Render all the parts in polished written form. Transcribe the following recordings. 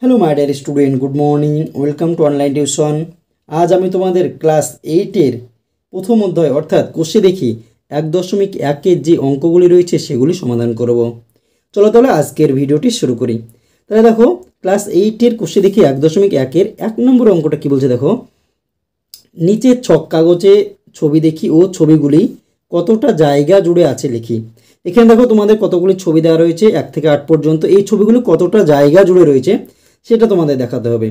Hello my dear student, good morning, welcome to online tuition. আজ আমি তোমাদের class 8-এর প্রথম অধ্যায় অর্থাৎ কোষে দেখি 1.1-এর যে অঙ্কগুলি রয়েছে সেগুলি সমাধান করব। চলো তাহলে আজকের ভিডিওটি শুরু করি। তাহলে দেখো, ক্লাস 8-এর কোষে দেখি 1.1-এর 1 নম্বর অঙ্কটা কি বলছে দেখো, নিচে ছক কাগজে ছবি দেখি ও ছবিগুলি কতটা জায়গা জুড়ে আছে লিখি। এখানে দেখো তোমাদের কতগুলি ছবি দেওয়া রয়েছে 1 থেকে 8 পর্যন্ত। এই ছবিগুলো কতটা জায়গা জুড়ে রয়েছে সেটা তোমাদের দেখাতে হবে।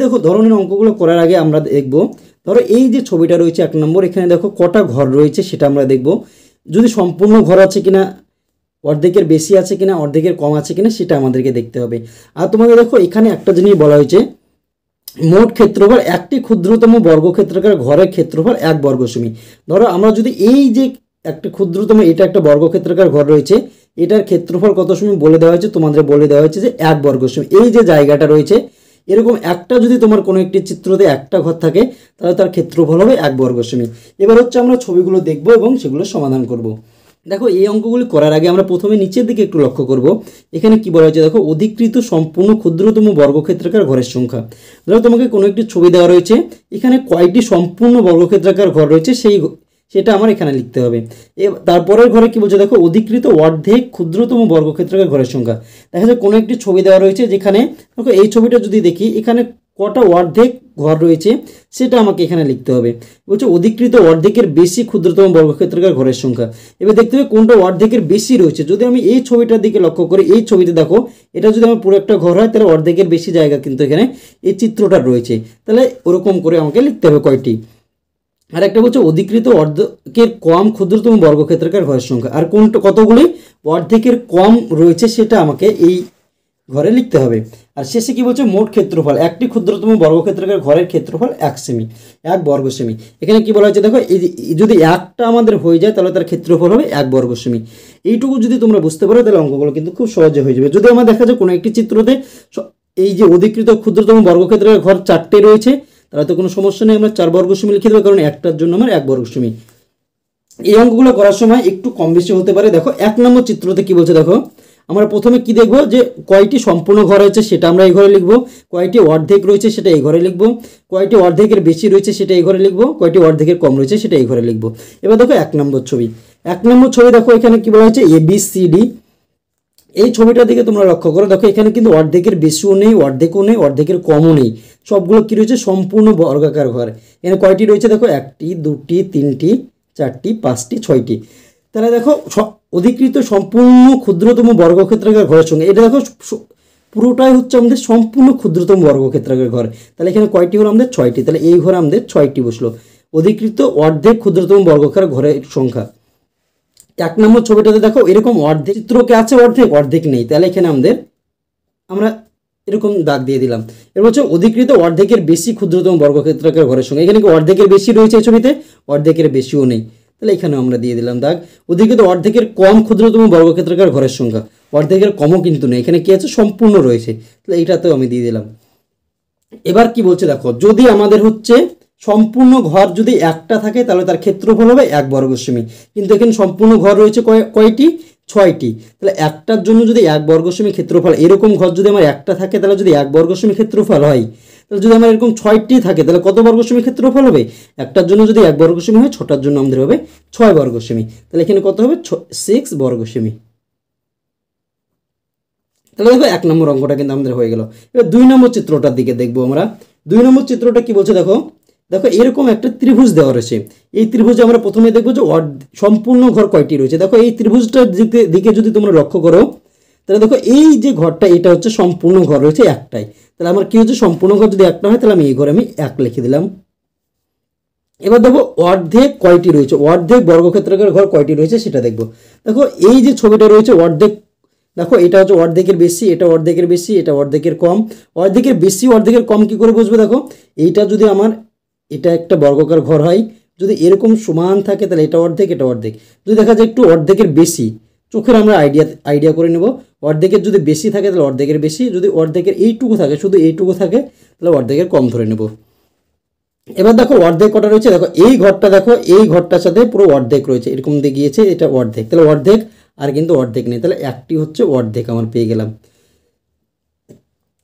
দেখো ধরনের অঙ্কগুলো করার আগে আমরা দেখব, ধরো এই যে ছবিটা রয়েছে 1 নম্বর, এখানে দেখো কটা ঘর রয়েছে সেটা আমরা দেখব। যদি সম্পূর্ণ ঘর আছে কিনা, অর্ধেকের বেশি আছে কিনা, অর্ধেকের কম আছে কিনা সেটা আমাদেরকে দেখতে হবে। আর তোমাদের দেখো এখানে একটা জিনিস বলা হয়েছে, মোট ক্ষেত্রফল একটি ক্ষুদ্রতম বর্গক্ষেত্রাকার ঘরের ক্ষেত্রফল 1 বর্গ সেমি। ধরো আমরা যদি এই যে একটা ক্ষুদ্রতম, এটা একটা বর্গক্ষেত্রাকার ঘর রয়েছে, এটার ক্ষেত্রফল কত সেমি বলে দেওয়া হয়েছে, তোমাদের বলে দেওয়া হয়েছে যে 1 বর্গ সেমি। এই যে জায়গাটা রয়েছে, এরকম একটা যদি তোমার কোনো একটি চিত্রতে একটা ঘর থাকে তাহলে তার ক্ষেত্রফল হবে 1 বর্গ সেমি। এবার হচ্ছে আমরা ছবিগুলো দেখব এবং সেগুলো সমাধান করব। দেখো এই অঙ্কগুলি করার আগে আমরা প্রথমে নিচের দিকে একটু লক্ষ্য করব। এখানে কি বলা হয়েছে দেখো, অধিকৃত সম্পূর্ণ ক্ষুদ্রতম বর্গক্ষেত্রাকার ঘরের সংখ্যা। ধরো তোমাকে কোনো একটি ছবি দেওয়া রয়েছে, এখানে কয়টি সম্পূর্ণ বর্গক্ষেত্রাকার ঘর রয়েছে সেটা আমার এখানে লিখতে হবে। তারপরের ঘরে কি বলছে দেখো, অধিকৃত অর্ধেক ক্ষুদ্রতম বর্গক্ষেত্রাকার ঘরের সংখ্যা। দেখা যায় কোনো একটি ছবি দেওয়া রয়েছে, যেখানে দেখো এই ছবিটা যদি দেখি, এখানে কটা অর্ধেক ঘর রয়েছে সেটা আমাকে এখানে লিখতে হবে। বলছে অধিকৃত অর্ধেকের বেশি ক্ষুদ্রতম বর্গক্ষেত্রাকার ঘরের সংখ্যা। এবার দেখতে হবে কোনটা অর্ধেকের বেশি রয়েছে। যদি আমি এই ছবিটার দিকে লক্ষ্য করি, এই ছবিতে দেখো এটা যদি আমার পুরো একটা ঘর হয় তাহলে অর্ধেকের বেশি জায়গা কিন্তু এখানে এই চিত্রটা রয়েছে। তাহলে ওরকম করে আমাকে লিখতে হবে কয়টি। আর একটা বলছে অধিকৃত অর্ধেকের কম ক্ষুদ্রতম বর্গক্ষেত্রাকার ঘরের সংখ্যা। আর কোনটা কতগুলি অর্ধেকের কম রয়েছে সেটা আমাকে এই ঘরে লিখতে হবে। আর শেষে কি বলছে, মোট ক্ষেত্রফল একটি ক্ষুদ্রতম বর্গক্ষেত্রাকার ঘরের ক্ষেত্রফল 1 সেমি, 1 বর্গ সেমি। এখানে কি বলা হয়েছে দেখো, এই যদি একটা আমাদের হয়ে যায় তাহলে তার ক্ষেত্রফল হবে 1 বর্গ সেমি। এইটুকু যদি তোমরা বুঝতে পারো তাহলে অঙ্কগুলো কিন্তু খুব সহজে হয়ে যাবে। যদি আমার দেখা যায় কোনো একটি চিত্রতে এই যে অধিকৃত ক্ষুদ্রতম বর্গক্ষেত্রাকার ঘর 4টে রয়েছে, তাহলে তো কোনো সমস্যা নেই, আমরা 4 বর্গ সেমি লিখে দেবো, কারণ একটার জন্য আমার 1 বর্গ সেমি। এই অঙ্কগুলো করার সময় একটু কম বেশি হতে পারে। দেখো 1 নম্বর চিত্রতে কি বলছে দেখো, আমরা প্রথমে কি দেখব, যে কয়টি সম্পূর্ণ ঘর রয়েছে সেটা আমরা এই ঘরে লিখব, কয়টি অর্ধেক রয়েছে সেটা এই ঘরে লিখব, কয়টি অর্ধেকের বেশি রয়েছে সেটা এই ঘরে লিখব, কয়টি অর্ধেকের কম রয়েছে সেটা এই ঘরে লিখব। এবার দেখো 1 নম্বর ছবি, 1 নম্বর ছবি দেখো এখানে কি বলা হয়েছে, ABCD। এই ছবিটার দিকে তোমরা লক্ষ্য করো, দেখো এখানে কিন্তু অর্ধেকের বেশিও নেই, অর্ধেকও নেই, অর্ধেকের কমও নেই, সবগুলো কি রয়েছে, সম্পূর্ণ বর্গাকার ঘর। এখানে কয়টি রয়েছে দেখো, 1টি 2টি 3টি 4টি 5টি 6টি। তাহলে দেখো অধিকৃত সম্পূর্ণ ক্ষুদ্রতম বর্গক্ষেত্রাকার ঘরের সঙ্গে এটা দেখো পুরোটাই হচ্ছে আমাদের সম্পূর্ণ ক্ষুদ্রতম বর্গক্ষেত্রাকার ঘর। তাহলে এখানে কয়টি হলো আমাদের, 6টি। তাহলে এই ঘরে আমাদের 6টি বসলো। অধিকৃত অর্ধেক ক্ষুদ্রতম বর্গাকার ঘরের সংখ্যা। 1 নম্বর ছবিটাতে দেখো এরকম অর্ধেক চিত্রকে আছে, অর্ধেক নেই, তাহলে এখানে আমরা এরকম দাগ দিয়ে দিলাম। এর হচ্ছে অধিকৃত অর্ধেকের বেশি ক্ষুদ্রতম বর্গক্ষেত্রাকার ঘরের সঙ্গে। এখানে কি অর্ধেকের বেশি রয়েছে এই ছবিতে, অর্ধেকের বেশিও নেই, তাহলে এখানেও আমরা দিয়ে দিলাম দাগ। অধিকৃত অর্ধেকের কম ক্ষুদ্রতম বর্গক্ষেত্রাকার ঘরের সংখ্যা, অর্ধেকের কমও কিন্তু নেই, এখানে কি আছে, সম্পূর্ণ রয়েছে, তাহলে এইটাতেও আমি দিয়ে দিলাম। এবার কি বলছে দেখো, যদি আমাদের হচ্ছে সম্পূর্ণ ঘর যদি একটা থাকে তাহলে তার ক্ষেত্রফল হবে 1 বর্গ সেমি। কিন্তু এখানে সম্পূর্ণ ঘর রয়েছে কয়টি, 6টি। তাহলে একটার জন্য যদি 1 বর্গ সেমি ক্ষেত্রফল, এরকম ঘর যদি আমার একটা থাকে তাহলে যদি 1 বর্গ সেমি ক্ষেত্রফল হয়, তাহলে যদি আমার এরকম 6টি থাকে তাহলে কত বর্গ সেমি ক্ষেত্রফল হবে, একটার জন্য যদি 1 বর্গ সেমি হয়, 6টার জন্য আমাদের হবে 6 বর্গ সেমি। তাহলে এখানে কত হবে, 6 বর্গ সেমি। তাহলে দেখো 1 নম্বর অঙ্কটা কিন্তু আমাদের হয়ে গেল। এবার 2 নম্বর চিত্রটার দিকে দেখবো আমরা। 2 নম্বর চিত্রটা কি বলছে দেখো, এরকম একটা ত্রিভুজ দেওয়া রয়েছে। এই ত্রিভুজে আমরা প্রথমে দেখবো যে সম্পূর্ণ ঘর কয়টি রয়েছে। দেখো এই ত্রিভুজটার দিকে যদি তোমরা লক্ষ্য করো, তাহলে দেখো এই যে ঘরটা, এটা হচ্ছে সম্পূর্ণ ঘর রয়েছে একটাই। তাহলে আমার কি হচ্ছে, সম্পূর্ণ ঘর যদি একটা হয় তাহলে আমি এই ঘরে আমি 1 লিখে দিলাম। এবার দেখো অর্ধেক কয়টি রয়েছে, অর্ধেক বর্গক্ষেত্রাকার ঘর কয়টি রয়েছে সেটা দেখবো। দেখো এই যে ছবিটা রয়েছে অর্ধেক, দেখো এটা হচ্ছে অর্ধেকের বেশি, এটা অর্ধেকের বেশি, এটা অর্ধেকের কম। অর্ধেকের বেশি অর্ধেকের কম কি করে বুঝবো, দেখো এইটা যদি আমার এটা একটা বর্গাকার ঘর হয়, যদি এরকম সমান থাকে তাহলে এটা অর্ধেক, এটা অর্ধেক। যদি দেখা যায় একটু অর্ধেকের বেশি, চোখের আমরা আইডিয়া করে নেব, অর্ধেকের যদি বেশি থাকে তাহলে অর্ধেকের বেশি, যদি অর্ধেকের এইটুকু থাকে, শুধু এইটুকু থাকে, তাহলে অর্ধেকের কম ধরে নেব। এবার দেখো অর্ধেক কটা রয়েছে, দেখো এই ঘরটা, দেখো এই ঘরটার সাথে পুরো অর্ধেক রয়েছে, এরকম দিয়ে গিয়েছে, এটা অর্ধেক, তাহলে অর্ধেক আর কিন্তু অর্ধেক নেই, তাহলে একটি হচ্ছে অর্ধেক আমার পেয়ে গেলাম।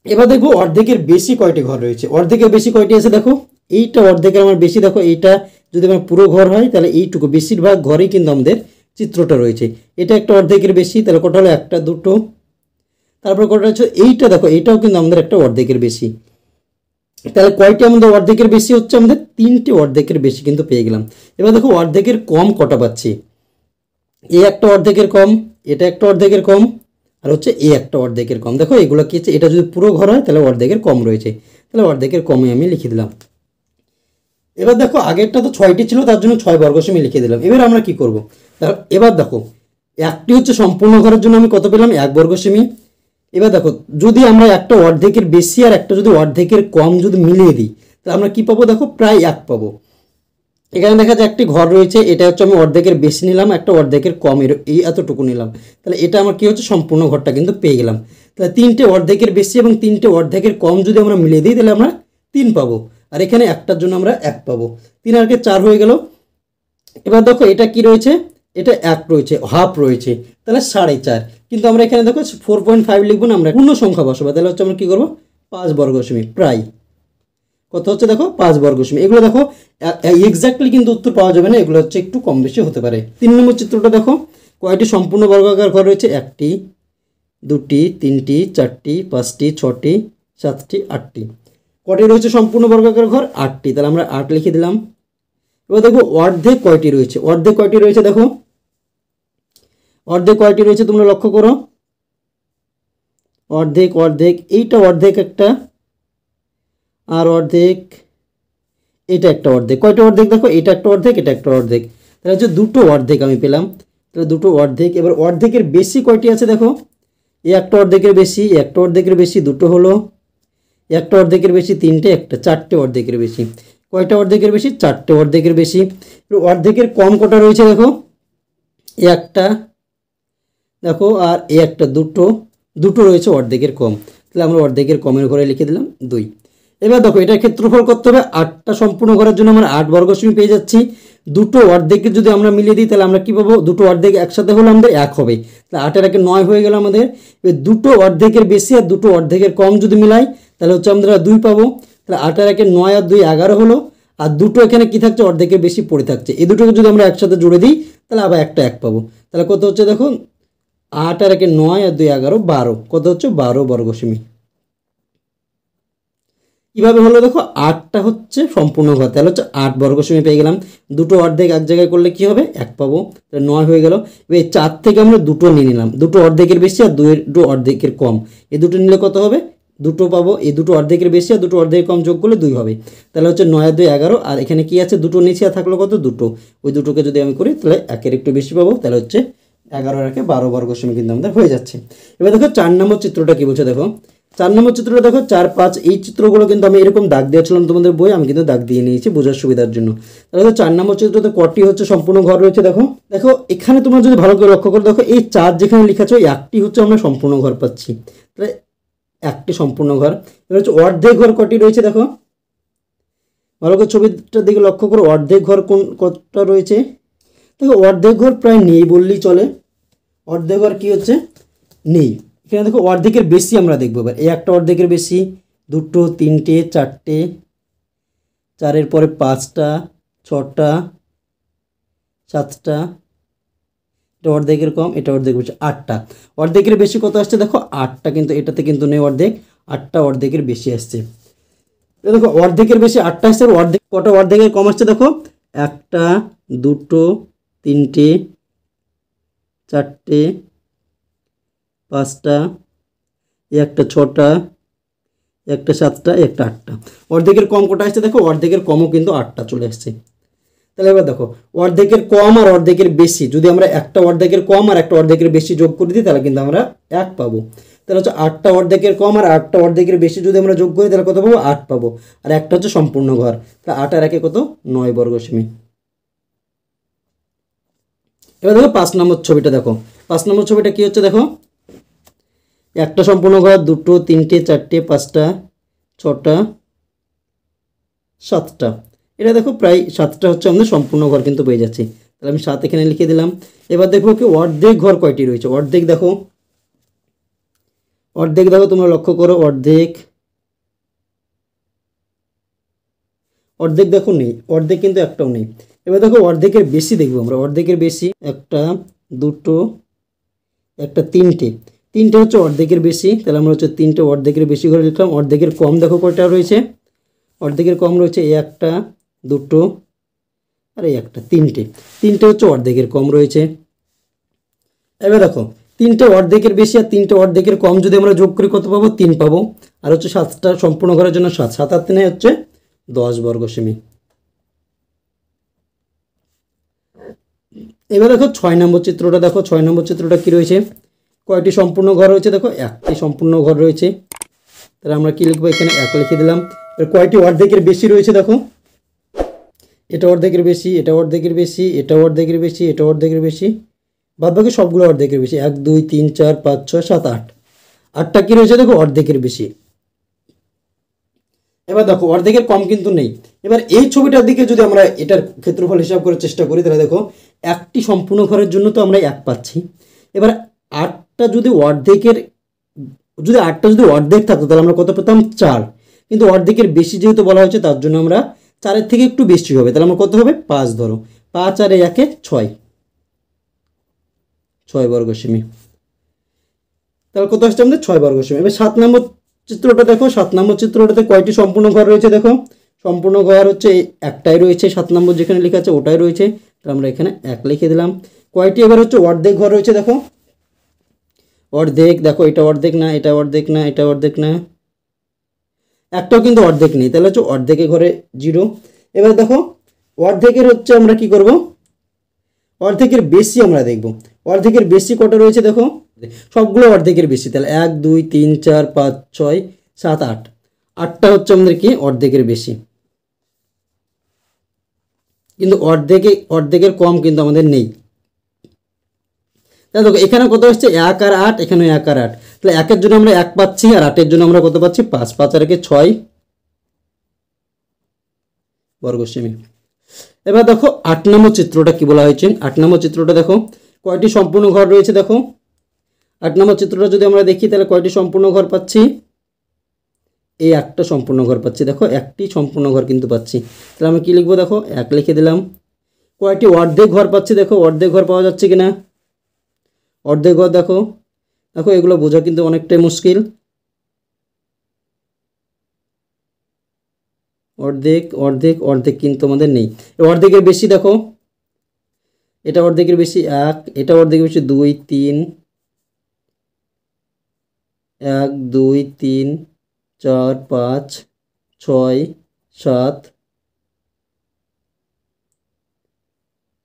এবার দেখবো অর্ধেকের বেশি কয়টি ঘর রয়েছে। অর্ধেকের বেশি কয়টি আছে দেখো, এইটা অর্ধেকের আমার বেশি, দেখো এইটা যদি আমার পুরো ঘর হয় তাহলে এইটুকু বেশিরভাগ ঘরেই কিন্তু আমাদের চিত্রটা রয়েছে। এটা একটা অর্ধেকের বেশি, তাহলে কটা হলো, একটা দুটো, তারপর কটা হচ্ছে এইটা, দেখো এইটাও কিন্তু আমাদের একটা অর্ধেকের বেশি। তাহলে কয়টি আমাদের অর্ধেকের বেশি হচ্ছে, আমাদের তিনটে অর্ধেকের বেশি কিন্তু পেয়ে গেলাম। এবার দেখো অর্ধেকের কম কটা পাচ্ছি, এ একটা অর্ধেকের কম, এটা একটা অর্ধেকের কম, আর হচ্ছে এ একটা অর্ধেকের কম। দেখো এগুলো কি হচ্ছে, এটা যদি পুরো ঘর হয় তাহলে অর্ধেকের কম রয়েছে, তাহলে অর্ধেকের কমে আমি লিখে দিলাম। এবার দেখো আগেরটা তো 6টি ছিল, তার জন্য 6 বর্গ সেমি লিখে দিলাম। এবার আমরা কি করব, এবার দেখো একটি হচ্ছে সম্পূর্ণ ঘরের জন্য আমি কত পেলাম, 1 বর্গ সেমি। এবার দেখো যদি আমরা একটা অর্ধেকের বেশি আর একটা যদি অর্ধেকের কম যদি মিলিয়ে দিই, তাহলে আমরা কি পাবো, দেখো প্রায় 1 পাবো। এখানে দেখা যায় একটি ঘর রয়েছে, এটা হচ্ছে আমি অর্ধেকের বেশি নিলাম, একটা অর্ধেকের কমের এই এতটুকু নিলাম, তাহলে এটা আমার কি হচ্ছে, সম্পূর্ণ ঘরটা কিন্তু পেয়ে গেলাম। তাহলে তিনটে অর্ধেকের বেশি এবং তিনটে অর্ধেকের কম যদি আমরা মিলিয়ে দিই তাহলে আমরা 3 পাবো, আর এখানে একটার জন্য আমরা 1 পাবো। 3 আর 4 হয়ে গেল। এবার দেখো এটা কি রয়েছে, এটা 1 রয়েছে, হাফ রয়েছে, তাহলে 4.5। কিন্তু আমরা এখানে দেখো 4.5 লিখবো না, আমরা পূর্ণ সংখ্যা বসাবো, তাহলে হচ্ছে আমরা কি করবো, 5 বর্গ সেমি। প্রায় কত হচ্ছে দেখো, 5 বর্গ সেমি। এগুলো দেখো এক্স্যাক্টলি কিন্তু উত্তর পাওয়া যাবে না, এগুলো হচ্ছে একটু কম বেশি হতে পারে। 3 নম্বর চিত্রটা দেখো, কয়টি সম্পূর্ণ বর্গাকার ঘর রয়েছে, 1টি 2টি 3টি 4টি 5টি 6টি 7টি 8টি। কয়টি রয়েছে সম্পূর্ণ বর্গাকার ঘর, 8টি, তাহলে আমরা 8 লিখে দিলাম। এবার দেখো অর্ধেক কয়টি রয়েছে, অর্ধেক কয়টি রয়েছে, দেখো অর্ধেক কয়টি রয়েছে তোমরা লক্ষ্য করো, অর্ধেক অর্ধেক, এইটা অর্ধেক একটা, আর অর্ধেক, এটা একটা অর্ধেক। কয়টা অর্ধেক দেখো, এটা একটা অর্ধেক, এটা একটা অর্ধেক, তাহলে হচ্ছে দুটো অর্ধেক আমি পেলাম, তাহলে দুটো অর্ধেক। এবার অর্ধেকের বেশি কয়টি আছে দেখো, এই একটা অর্ধেকের বেশি, একটা অর্ধেকের বেশি দুটো হলো, একটা অর্ধেকের বেশি তিনটে, একটা 4টে অর্ধেকের বেশি। কয়টা অর্ধেকের বেশি, 4টে অর্ধেকের বেশি। অর্ধেকের কম কটা রয়েছে দেখো, একটা দেখো, আর এই একটা দুটো, দুটো রয়েছে অর্ধেকের কম, তাহলে আমরা অর্ধেকের কমের ঘরে লিখে দিলাম 2। এবার দেখো এটার ক্ষেত্রফল করতে হবে, 8টা সম্পূর্ণ ঘরের জন্য আমরা 8 বর্গ সেমি পেয়ে যাচ্ছি। দুটো অর্ধেকের যদি আমরা মিলিয়ে দিই তাহলে আমরা কি পাবো, দুটো অর্ধেক একসাথে হলে আমাদের 1 হবে, তাহলে 8 আর 1 9 হয়ে গেল আমাদের। এবার দুটো অর্ধেকের বেশি আর দুটো অর্ধেকের কম যদি মিলাই তাহলে হচ্ছে আমরা 2 পাবো, তাহলে 8 আর 1 9 আর 2 11 হলো। আর দুটো এখানে কি থাকছে, অর্ধেকের বেশি পড়ে থাকছে, এই দুটোকে যদি আমরা একসাথে জুড়ে দিই তাহলে আবার একটা 1 পাবো। তাহলে কত হচ্ছে দেখো, 8 আর 1 9 আর 2 11, 12, কত হচ্ছে 12 বর্গ সেমি। কীভাবে হলো দেখো, 8টা হচ্ছে সম্পূর্ণ ঘর, তাহলে হচ্ছে 8 বর্গ সেমি পেয়ে গেলাম। দুটো অর্ধেক এক জায়গায় করলে কি হবে, 1 পাবো, তাহলে 9 হয়ে গেল। এবার এই 4 থেকে আমরা দুটো নিয়ে নিলাম, দুটো অর্ধেকের বেশি আর দুটো অর্ধেকের কম, এই দুটো নিলে কত হবে, দুটো পাবো। এই দুটো অর্ধেকের বেশি আর দুটো অর্ধেকের কম যোগ করলে 2 হবে, তাহলে হচ্ছে 9 আর 2 11। আর এখানে কি আছে, দুটো নিচে আর থাকলো কত, দুটো, ওই দুটোকে যদি আমি করি তাহলে 1-এর একটু বেশি পাবো, তাহলে হচ্ছে 11 আর 1 12 বর্গ সেমি কিন্তু আমাদের হয়ে যাচ্ছে। এবার দেখো 4 নম্বর চিত্রটা কি বলছে দেখো, 4 নম্বর চিত্রটা দেখো 4 5, এই চিত্রগুলো কিন্তু আমি এরকম দাগ দিয়েছিলাম তোমাদের বই, আমি কিন্তু দাগ দিয়ে নিয়েছি বোঝার সুবিধার জন্য। তাহলে 4 নম্বর চিত্রতে কটি হচ্ছে সম্পূর্ণ ঘর রয়েছে দেখো, দেখো এখানে তোমরা যদি ভালো করে লক্ষ্য করো, দেখো এই 4 যেখানে লেখা আছে, ওই একটি হচ্ছে আমরা সম্পূর্ণ ঘর পাচ্ছি, তাহলে একটি সম্পূর্ণ ঘর। এবার হচ্ছে অর্ধেক ঘর কটি রয়েছে দেখো, ভালো করে ছবিটার দিকে লক্ষ্য করো, অর্ধেক ঘর কোন কতটা রয়েছে, দেখো অর্ধেক ঘর প্রায় নেই বললেই চলে, অর্ধেক ঘর কি হচ্ছে, নেই। এখানে দেখো অর্ধেকের বেশি আমরা দেখবো, এবার এই একটা অর্ধেকের বেশি, দুটো 3টে 4টে, 4-এর পরে 5টা 6টা 7টা, এটা অর্ধেকের কম, এটা অর্ধেক বেশি, 8টা। অর্ধেকের বেশি কত আসছে দেখো, 8টা, কিন্তু এটাতে কিন্তু নেই অর্ধেক, 8টা অর্ধেকের বেশি আসছে। দেখো অর্ধেকের বেশি 8টা আসছে, অর্ধেক কটা অর্ধেকের কম আসছে দেখো, একটা দুটো 3টে 4টে 5টা, একটা 6টা, একটা 7টা, একটা 8টা। অর্ধেকের কম কটা আসছে দেখো, অর্ধেকের কমও কিন্তু 8টা চলে আসছে। তাহলে এবার দেখো অর্ধেকের কম আর অর্ধেকের বেশি যদি আমরা একটা অর্ধেকের কম আর একটা অর্ধেকের বেশি যোগ করে দিই তাহলে কিন্তু আমরা 1 পাবো। তাহলে হচ্ছে 8টা অর্ধেকের কম আর 8টা অর্ধেকের বেশি যদি আমরা যোগ করি তাহলে কত পাবো, 8 পাবো। আর একটা হচ্ছে সম্পূর্ণ ঘর, তাহলে 8 আর 1 কত, 9 বর্গ সেমি। এবার দেখো 5 নম্বর ছবিটা দেখো, 5 নম্বর ছবিটা কি হচ্ছে দেখো, একটা সম্পূর্ণ ঘর, দুটো 3টে 4টে 5টা 6টা 7টা, এটা দেখো প্রায় 7টা হচ্ছে আমাদের সম্পূর্ণ ঘর কিন্তু পেয়ে যাচ্ছে, তাহলে আমি 7 এখানে লিখে দিলাম। এবার দেখবো কি অর্ধেক ঘর কয়টি রয়েছে, অর্ধেক দেখো অর্ধেক দেখো তোমরা লক্ষ্য করো, অর্ধেক অর্ধেক দেখো নেই, অর্ধেক কিন্তু একটাও নেই। এবার দেখো অর্ধেকের বেশি দেখবো আমরা, অর্ধেকের বেশি একটা, দুটো, একটা, তিনটে, তিনটে হচ্ছে অর্ধেকের বেশি, তাহলে আমরা হচ্ছে তিনটে অর্ধেকের বেশি করে লিখলাম। অর্ধেকের কম দেখো কয়টা রয়েছে, অর্ধেকের কম রয়েছে এই একটা, দুটো, আর এই একটা, তিনটে, তিনটে হচ্ছে অর্ধেকের কম রয়েছে। এবার দেখো তিনটে অর্ধেকের বেশি আর তিনটে অর্ধেকের কম যদি আমরা যোগ করি কত পাবো, 3 পাবো। আর হচ্ছে 7টা সম্পূর্ণ ঘরের জন্য 7, 7 আর 3 হচ্ছে 10 বর্গ সেমি। এবার দেখো 6 নম্বর চিত্রটা দেখো, 6 নম্বর চিত্রটা কি রয়েছে, কয়টি সম্পূর্ণ ঘর রয়েছে দেখো, একটি সম্পূর্ণ ঘর রয়েছে। তাহলে আমরা কি লিখবো, এখানে 1 লিখে দিলাম। এবার কয়টি অর্ধেকের বেশি রয়েছে দেখো, এটা অর্ধেকের বেশি, এটা অর্ধেকের বেশি, এটা অর্ধেকের বেশি, এটা অর্ধেকের বেশি, বাদ বাকি সবগুলো অর্ধেকের বেশি। 1 2 3 4 5 6 7 8, 8টা কি রয়েছে দেখো অর্ধেকের বেশি। এবার দেখো অর্ধেকের কম কিন্তু নেই। এবার এই ছবিটার দিকে যদি আমরা এটার ক্ষেত্রফল হিসাব করার চেষ্টা করি, তাহলে দেখো একটি সম্পূর্ণ ঘরের জন্য তো আমরা 1 পাচ্ছি। এবার 8টা যদি অর্ধেকের, যদি 8টা যদি অর্ধেক থাকতো তাহলে আমরা কত পেতাম, 4। কিন্তু অর্ধেকের বেশি যেহেতু বলা হয়েছে তার জন্য আমরা 4-এর থেকে একটু বেশি হবে, তাহলে আমরা কত হবে, 5 ধরো, 5 আর 1 6, 6 বর্গ সেমি। তাহলে কত আসছে আমাদের, 6 বর্গ সেমি। এবার 7 নম্বর চিত্রটা দেখো, 7 নম্বর চিত্রটাতে কয়টি সম্পূর্ণ ঘর রয়েছে দেখো, সম্পূর্ণ ঘর হচ্ছে একটাই রয়েছে, 7 নম্বর যেখানে লেখা আছে ওটাই রয়েছে, তাহলে আমরা এখানে 1 লিখে দিলাম। কয়টি এবার হচ্ছে অর্ধেক ঘর রয়েছে দেখো, অর্ধেক দেখো, এটা অর্ধেক না, এটা অর্ধেক না, এটা অর্ধেক না, একটাও কিন্তু অর্ধেক নেই, তাহলে হচ্ছে অর্ধেকের ঘরে 0। এবার দেখো অর্ধেকের হচ্ছে আমরা কি করব, অর্ধেকের বেশি আমরা দেখব, অর্ধেকের বেশি কটা রয়েছে দেখো, সবগুলো অর্ধেকের বেশি, তাহলে 1 2 3 4 5 6 7 8, 8টা হচ্ছে আমাদের কি অর্ধেকের বেশি। কিন্তু অর্ধেকের কম কিন্তু আমাদের নেই। তাহলে দেখো এখানে কত আসছে, 1 আর 8, এখানে 1 আর 8, তাহলে 1-এর জন্য আমরা 1 পাচ্ছি, আর 8-এর জন্য আমরা কত পাচ্ছি, 5, 5 আর 1 6 বর্গ সেমি। এবার দেখো 8 নম্বর চিত্রটা কি বলা হয়েছে, 8 নম্বর চিত্রটা দেখো কয়টি সম্পূর্ণ ঘর রয়েছে দেখো, 8 নম্বর চিত্রটা যদি আমরা দেখি তাহলে কয়টি সম্পূর্ণ ঘর পাচ্ছি, এই একটা সম্পূর্ণ ঘর পাচ্ছি দেখো, একটি সম্পূর্ণ ঘর কিন্তু পাচ্ছি। তাহলে আমি কি লিখবো দেখো, 1 লিখে দিলাম। কয়টি অর্ধেক ঘর পাচ্ছি দেখো, অর্ধেক ঘর পাওয়া যাচ্ছে কিনা, অর্ধেক ঘর দেখো, দেখো এগুলো বোঝা কিন্তু অনেকটাই মুশকিল। অর্ধেক অর্ধেক অর্ধেক কিন্তু আমাদের নেই। অর্ধেকের বেশি দেখো, এটা অর্ধেকের বেশি 1, এটা অর্ধেকের বেশি 2 3, 1 2 3 4 5 6 7,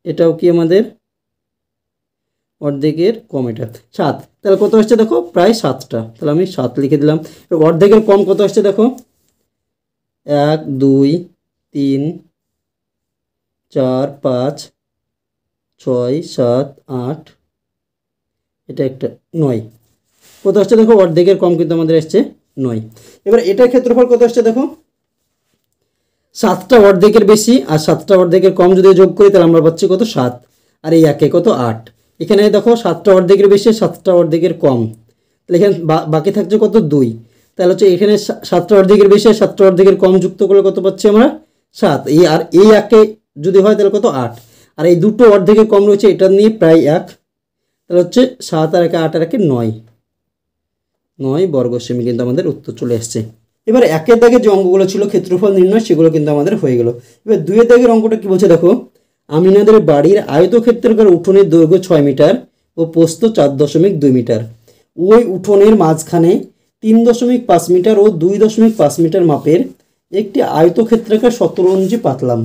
এটাও কি আমাদের অর্ধেকের কম, এটা 7, তাহলে কত আসছে দেখো, প্রায় 7টা, তাহলে আমি 7 লিখে দিলাম। অর্ধেকের কম কত আসছে দেখো, 1 2 3 4 5 6 7 8, এটা একটা 9, কত আসছে দেখো, অর্ধেকের কম কিন্তু আমাদের আসছে 9। এবার এটার ক্ষেত্রফল কত আসছে দেখো, 7টা অর্ধেকের বেশি আর 7টা অর্ধেকের কম যদি যোগ করি তাহলে আমরা পাচ্ছি কত, 7, আর এই 1 কত 8। এখানে দেখো 7টা অর্ধেকের বেশি, 7টা অর্ধেকের কম, তাহলে এখানে বাকি থাকছে কত, 2। তাহলে হচ্ছে এখানে 7টা অর্ধেকের বেশি আর 7টা অর্ধেকের কম যুক্ত করলে কত পাচ্ছি আমরা, 7। আর এই 1 যদি হয় তাহলে কত, 8, আর এই দুটো অর্ধেকের কম রয়েছে, এটা নিয়ে প্রায় 1, তাহলে হচ্ছে 7 আর 1 8 আর 1 9, 9 বর্গ সেমি কিন্তু আমাদের উত্তর চলে আসছে। এবার 1-এর দাগের যে অঙ্কগুলো ছিল ক্ষেত্রফল নির্ণয়, সেগুলো কিন্তু আমাদের হয়ে গেল। এবার 2-এর দাগের অঙ্কটা কি বলছে দেখো, আমিনাদের বাড়ির আয়তক্ষেত্রাকার উঠোনের দৈর্ঘ্য 6 মিটার ও প্রস্থ 4.2 মিটার। ওই উঠোনের মাঝখানে 3.5 মিটার ও 2.5 মিটার মাপের একটি আয়তক্ষেত্রাকার শতরঞ্জি পাতলাম।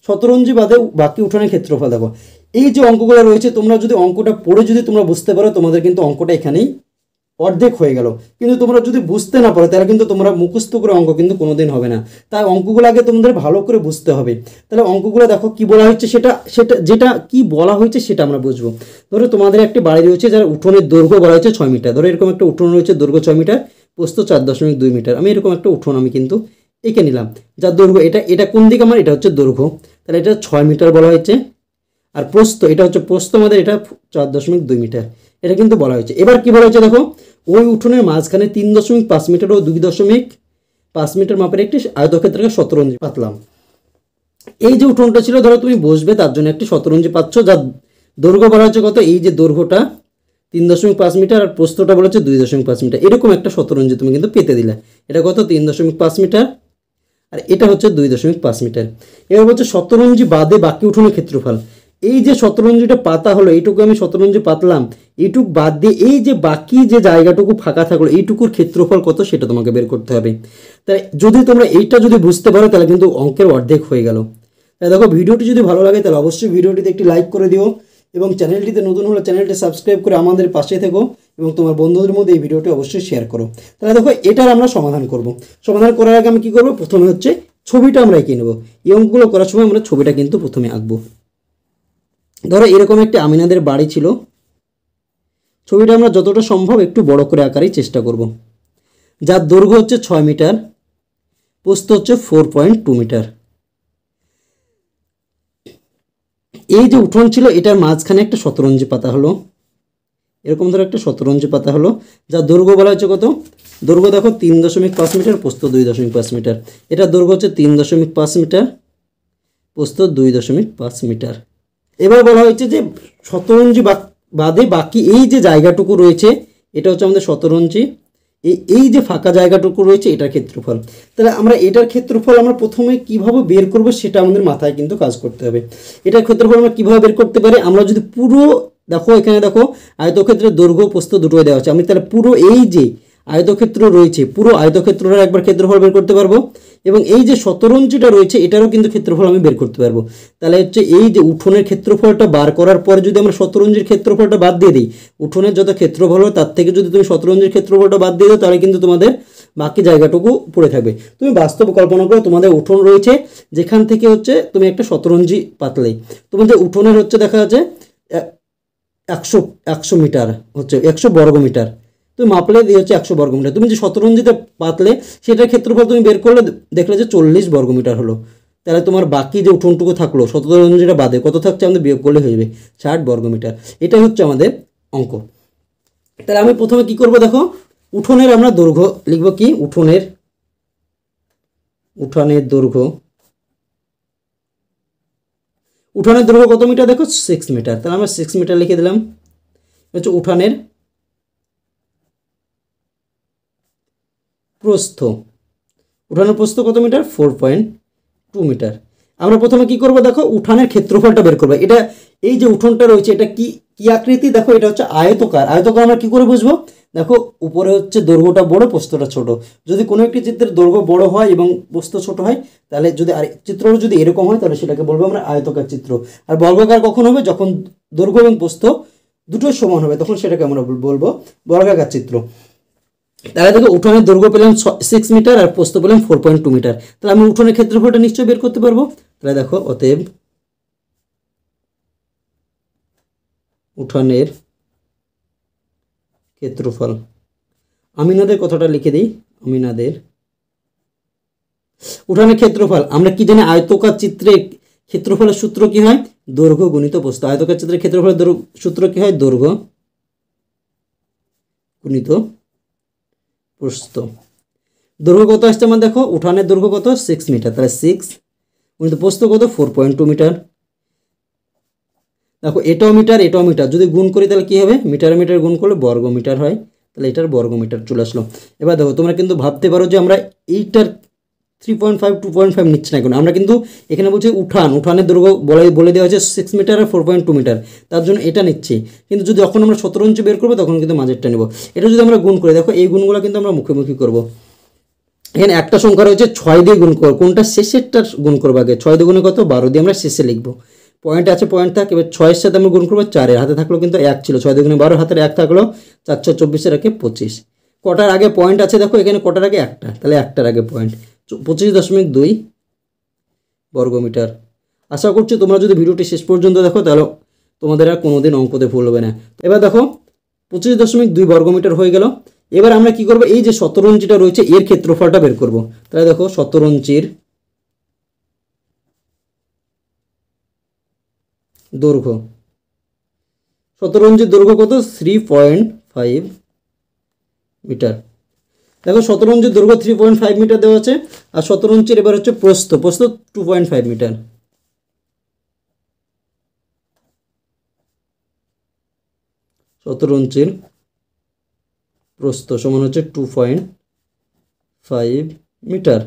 শতরঞ্জি বাদে বাকি উঠোনের ক্ষেত্রফল দেখো। এই যে অঙ্কগুলো রয়েছে, তোমরা যদি অঙ্কটা পড়ে যদি তোমরা বুঝতে পারো, তোমাদের কিন্তু অঙ্কটা এখানেই অর্ধেক হয়ে গেল। কিন্তু তোমরা যদি বুঝতে না পারো তাহলে কিন্তু তোমরা মুখস্থ করে অঙ্ক কিন্তু কোনোদিন হবে না। তাই অঙ্কগুলো আগে তোমাদের ভালো করে বুঝতে হবে। তাহলে অঙ্কগুলো দেখো কি বলা হচ্ছে, সেটা যেটা কি বলা হয়েছে সেটা আমরা বুঝবো। ধরো তোমাদের একটি বাড়ি রয়েছে যার উঠোনের দৈর্ঘ্য বলা হয়েছে 6 মিটার। ধরো এরকম একটা উঠোন রয়েছে, দৈর্ঘ্য 6 মিটার, প্রস্থ 4.2 মিটার। আমি এরকম একটা উঠোন আমি কিন্তু এঁকে নিলাম, যার দৈর্ঘ্য এটা কোন দিকে আমার, এটা হচ্ছে দৈর্ঘ্য, তাহলে এটা 6 মিটার বলা হয়েছে। আর প্রস্থ, এটা হচ্ছে প্রস্থ আমাদের, এটা 4.2 মিটার, এটা কিন্তু বলা হয়েছে। এবার কি বলা হয়েছে দেখো, ওই উঠোনের মাঝখানে 3.5 মিটার ও 2.5 মিটার মাপের একটি আয়তক্ষেত্রাকার শতরঞ্জি পাতলাম। এই যে উঠোনটা ছিল, ধরো তুমি বসবে, তার জন্য একটি শতরঞ্জি পাচ্ছ, যার দৈর্ঘ্য বলা হচ্ছে কত, এই যে দৈর্ঘ্যটা 3.5 মিটার আর প্রস্থটা বলা হচ্ছে 2.5 মিটার। এরকম একটা শতরঞ্জি তুমি কিন্তু পেতে দিলে। এটা কত, 3.5 মিটার, আর এটা হচ্ছে 2.5 মিটার। এবার হচ্ছে শতরঞ্জি বাদে বাকি উঠোনের ক্ষেত্রফল। এই যে শতরঞ্জিটা পাতা হলো, এইটুকু আমি শতরঞ্জি পাতলাম, এইটুকু বাদ দিয়ে এই যে বাকি যে জায়গাটুকু ফাঁকা থাকলো, এইটুকুর ক্ষেত্রফল কত সেটা তোমাকে বের করতে হবে। তাই যদি তোমরা এইটা যদি বুঝতে পারো তাহলে কিন্তু অঙ্কের অর্ধেক হয়ে গেল। তাই দেখো, ভিডিওটি যদি ভালো লাগে তাহলে অবশ্যই ভিডিওটিতে একটি লাইক করে দিও, এবং চ্যানেলটিতে নতুন হলে চ্যানেলটি সাবস্ক্রাইব করে আমাদের পাশে থেকো, এবং তোমার বন্ধুদের মধ্যে এই ভিডিওটি অবশ্যই শেয়ার করো। তাহলে দেখো, এটার আমরা সমাধান করব। সমাধান করার আগে আমি কী করবো, প্রথমে হচ্ছে ছবিটা আমরা এঁকে নেব। এই অঙ্কগুলো করার সময় আমরা ছবিটা কিন্তু প্রথমে আঁকবো। ধরো এরকম একটি আমিনাদের বাড়ি ছিল। ছবিটা আমরা যতটা সম্ভব একটু বড় করে আঁকারই চেষ্টা করব। যার দৈর্ঘ্য হচ্ছে 6 মিটার, প্রস্থ হচ্ছে 4.2 মিটার। এই যে উঠোন ছিল, এটার মাঝখানে একটা শতরঞ্জি পাতা হলো, এরকম ধরো একটা শতরঞ্জি পাতা হলো, যার দৈর্ঘ্য বলা হচ্ছে কত, দৈর্ঘ্য দেখো 3.5 মিটার, প্রস্থ 2.5 মিটার। এটার দৈর্ঘ্য হচ্ছে 3.5 মিটার, প্রস্থ 2.5 মিটার। এবার বলা হয়েছে যে শতরঞ্জি বাদে বাকি এই যে জায়গাটুকু রয়েছে, এটা হচ্ছে আমাদের শতরঞ্জি, এই যে ফাঁকা জায়গাটুকু রয়েছে এটার ক্ষেত্রফল। তাহলে আমরা এটার ক্ষেত্রফল আমরা প্রথমে কিভাবে বের করব সেটা আমাদের মাথায় কিন্তু কাজ করতে হবে। এটার ক্ষেত্রফল আমরা কিভাবে বের করতে পারি, আমরা যদি পুরো, দেখো এখানে দেখো আয়তক্ষেত্রের দৈর্ঘ্য প্রস্থ দুটোই দেওয়া আছে, আমি তাহলে পুরো এই যে আয়তক্ষেত্র রয়েছে, পুরো আয়তক্ষেত্রটার একবার ক্ষেত্রফল বের করতে পারবো, এবং এই যে শতরঞ্জিটা রয়েছে এটারও কিন্তু ক্ষেত্রফল আমি বের করতে পারবো। তাহলে হচ্ছে এই যে উঠোনের ক্ষেত্রফলটা বার করার পরে যদি আমরা শতরঞ্জির ক্ষেত্রফলটা বাদ দিয়ে দিই, উঠোনের যত ক্ষেত্রফল হয় তার থেকে যদি তুমি শতরঞ্জির ক্ষেত্রফলটা বাদ দিয়ে দাও, তাহলে কিন্তু তোমাদের বাকি জায়গাটুকু পড়ে থাকবে। তুমি বাস্তব কল্পনা করো, তোমাদের উঠোন রয়েছে, যেখান থেকে হচ্ছে তুমি একটা শতরঞ্জি পাতলে, তোমাদের উঠোনের হচ্ছে দেখা যাচ্ছে 100 মিটার, হচ্ছে 100 বর্গ মিটার। তুমি মাপলে দিয়ে হচ্ছে 100 বর্গ মিটার। তুমি যে শতরঞ্জিতে পাতলে সেটার ক্ষেত্রফল তুমি বের করলে দেখলে যে 40 বর্গ মিটার হলো। তাহলে তোমার বাকি যে উঠোনটুকু থাকলো শতরঞ্জিটা বাদে কত থাকছে আমাদের বিয়োগ করলে হয়ে যাবে 60 বর্গ মিটার। এটাই হচ্ছে আমাদের অঙ্ক। তাহলে আমি প্রথমে কি করব, দেখো উঠোনের আমরা দৈর্ঘ্য লিখব, কি উঠোনের দৈর্ঘ্য, উঠানের দৈর্ঘ্য কত মিটার, দেখো 6 মিটার। তাহলে আমরা 6 মিটার লিখে দিলাম। হচ্ছে উঠানের প্রস্থ, উঠানের প্রস্থ কত মিটার, 4.2 মিটার। আমরা প্রথমে কি করব, দেখো উঠানের ক্ষেত্রফলটা বের করবো। এটা এই যে উঠোনটা রয়েছে এটা কি কি আকৃতি, দেখো এটা হচ্ছে আয়তকার। আয়তকার আমরা কি করে বুঝবো, দেখো উপরে হচ্ছে দৈর্ঘ্যটা বড়, প্রস্থটা ছোট। যদি কোনো একটি চিত্রের দৈর্ঘ্য বড় হয় এবং প্রস্থ ছোট হয়, তাহলে যদি আর চিত্রটা যদি এরকম হয় তাহলে সেটাকে বলবো আমরা আয়তকার চিত্র। আর বর্গাকার কখন হবে, যখন দৈর্ঘ্য এবং প্রস্থ দুটোই সমান হবে, তখন সেটাকে আমরা বলবো বর্গাকার চিত্র। তাহলে দেখো উঠোনের দৈর্ঘ্য পেলাম 6 মিটার আর প্রস্থ পেলাম 4.2 মিটার। তাহলে আমি উঠোনের ক্ষেত্রফলটা নিশ্চয়ই বের করতে পারবো। তাহলে দেখো, অতএব উঠানের ক্ষেত্রফল, আমিনাদের কথাটা লিখে দিই, আমিনাদের উঠানের ক্ষেত্রফল আমরা কি জানি, আয়তকার চিত্রে ক্ষেত্রফলের সূত্র কি হয়, দৈর্ঘ্য গুণিত প্রস্থ। আয়তকার চিত্রের ক্ষেত্রফলের সূত্র কি হয়, দৈর্ঘ্য গুণিত প্রস্থ। দৈর্ঘ্য কত আসছে আমার, দেখো উঠানের দৈর্ঘ্য কত 6 মিটার, তাহলে 6 গুণিত প্রস্থ কত 4.2 মিটার। দেখো এটাও মিটার এটাও মিটার, যদি গুণ করি তাহলে কী হবে, মিটার মিটার গুণ করলে বর্গ মিটার হয়। তাহলে এটার বর্গ মিটার চলে আসলো। এবার দেখো তোমরা কিন্তু ভাবতে পারো যে আমরা এইটার 3.5 2.5 নিচ্ছি না, এখন আমরা কিন্তু এখানে বলছি উঠানের দৈর্ঘ্য বলে দেওয়া হয়েছে 6 মিটার আর 4.2 মিটার, তার জন্য এটা নিচ্ছি। কিন্তু যদি যখন আমরা শতরঞ্জি বের করবো তখন কিন্তু মাঝেরটা নেব। এটা যদি আমরা গুণ করি, দেখো এই গুণগুলো কিন্তু আমরা মুখোমুখি করবো। এখানে একটা সংখ্যা রয়েছে 6 দিয়ে গুণ করবো, কোনটা শেষেরটা গুণ করবো আগে, 6 দিয়ে গুণে কত 12 দিয়ে আমরা শেষে লিখবো। পয়েন্ট আছে, পয়েন্ট থাক, এবার 6-এর সাথে আমরা গুণ করবো 4-এর, হাতে থাকলো কিন্তু 1 ছিল, 6 দিয়ে গুণে 12, হাতের 1 থাকলো, 4 24-এর আগে 25। কটার আগে পয়েন্ট আছে, দেখো এখানে কটার আগে একটা, তাহলে একটার আগে পয়েন্ট, 25.2 বর্গ মিটার। আশা করছি তোমরা যদি ভিডিওটি শেষ পর্যন্ত দেখো তাহলে তোমাদের আর কোনোদিন অঙ্কতে ভুল হবে না। এবার দেখো 25.2 বর্গ মিটার হয়ে গেল। এবার আমরা কি করব, এই যে শতরঞ্জিটা রয়েছে এর ক্ষেত্রফলটা বের করব। তাহলে দেখো শতরঞ্জির দৈর্ঘ্য, শতরঞ্জির দৈর্ঘ্য কত 3.5 মিটার। দেখো 17 ইঞ্চির দৈর্ঘ্য 3.5 মিটার দেওয়া আছে, আর 17 ইঞ্চির এবার হচ্ছে প্রস্থ 2.5 মিটার। 17 ইঞ্চির প্রস্থ সমান হচ্ছে 2.5 মিটার।